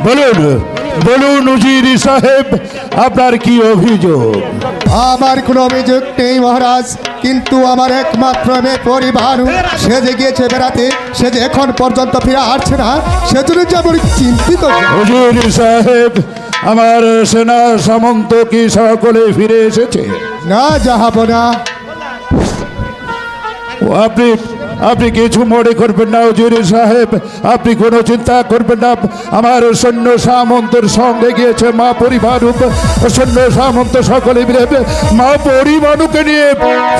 বলুন বলুন উজির সাহেব, আপনার কি অভিযোগ? আমার কোনো অভিযোগ নেই মহারাজ, কিন্তু আমার একমাত্র মেয়ে পরিবারু সে যে গিয়েছে বেড়াতে, সে যে এখন পর্যন্ত ফিরে আসছে না, সেজন্য যে আমি চিন্তিত। উজির সাহেব, আমার সেনা সামন্ত কি সকলে ফিরে এসেছে? না যাহাবনা। আপনি আপনি কিছু মনে করবেন না উজির সাহেব, আপনি কোনো চিন্তা করবেন না। আমার সৈন্য সামন্তের সঙ্গে গিয়েছে মা পরিবারু, সৈন্য সামন্ত সকলে মিলে মা পরিবারুকে নিয়ে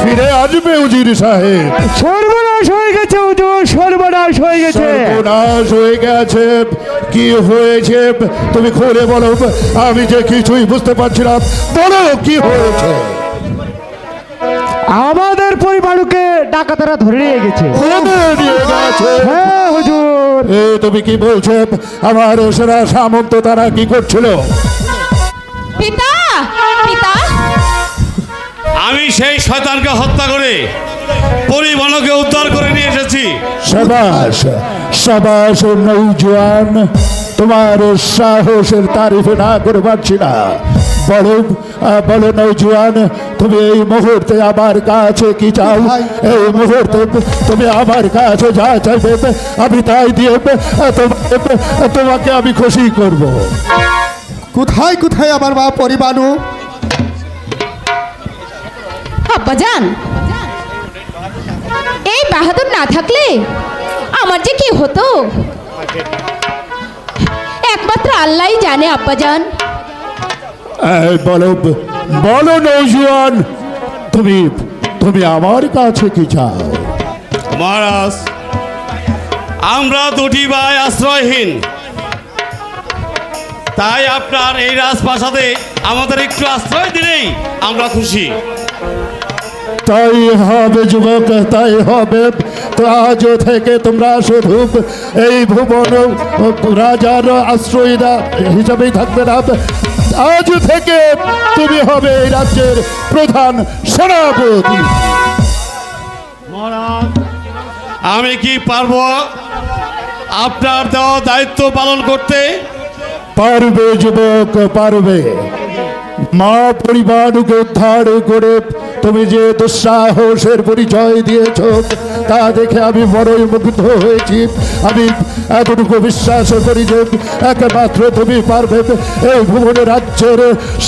ফিরে আসবে উজির সাহেব। সর্বনাশ হয়ে গেছে হুজুর, সর্বনাশ হয়ে গেছে। সর্বনাশ হয়ে গেছে? কি হয়েছে তুমি খুলে বলো, আমি যে কিছুই বুঝতে পারছি না, বলো কি হয়েছে। আমাদের পরিবারকে ডাকাতেরা ধরে নিয়ে গেছে। হ্যাঁ হুজুর। তুমি কি বলছো? আমার সেরা সামন্ত তারা কি করছিল? পিতা, পিতা, আমি সেই শয়তানকে হত্যা করে পরিবারকে উদ্ধার করে নিয়ে এসেছি। সাবাস সাবাস নৌজওয়ান, তোমার সাহসের তারিফ না করে পারছি না। বলো বলো নৌজওয়ান, তুমি এই মুহূর্তে আমার কাছে কি চাও? এই মুহূর্তে তুমি আমার কাছে যা চাইবে আমি তাই দিয়ে তোমাকে আমি খুশি করব। কোথায় কোথায় আমার মা পরিবারু? আব্বাজান, এই বাহাদুর না থাকলে আমার যে কি হতো একমাত্র আল্লাহই জানে আব্বাজান। বলো বলো নৌজওয়ান, তুমি তুমি আমার কাছে কি চাও? মহারাজ, আমরা দুটি ভাই আশ্রয়হীন, তাই আপনার এই রাজপ্রাসাদে আমাদের একটু আশ্রয় দিলেই আমরা খুশি। তাই হবে যুবক, তাই হবে। তো আজ থেকে তোমরা শুধু এই ভুবন রাজার আশ্রয়ীরা হিসাবেই থাকবে না, আজ থেকে তুমি হবে এই রাজ্যের প্রধান সেনাপতি। মহারাজ, আমি কি পারবো আপনার দেওয়া দায়িত্ব পালন করতে? পারবে যুবক, পারবে। মা পরিবারকে উদ্ধার করে তুমি যে দুঃসাহসের পরিচয় দিয়েছ তা দেখে আমি বড়ই মুগ্ধ হয়েছি। আমি এতটুকু বিশ্বাস করি যে একমাত্র তুমি পারবে এই ভুবন রাজ্যের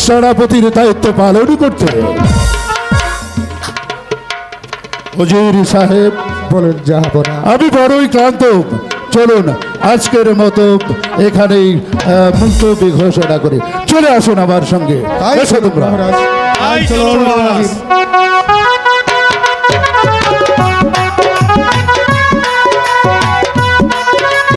সেনাপতির দায়িত্ব পালন করতে। উজির সাহেব, বলুন যাহাবনা। আমি বড়ই ক্লান্ত, চলুন আজকের মতো এখানেই মুলতবি ঘোষণা করে চলে আসুন আমার সঙ্গে। তাই এসো তোমরা। মহারাজ। তাই চলুন মহারাজ।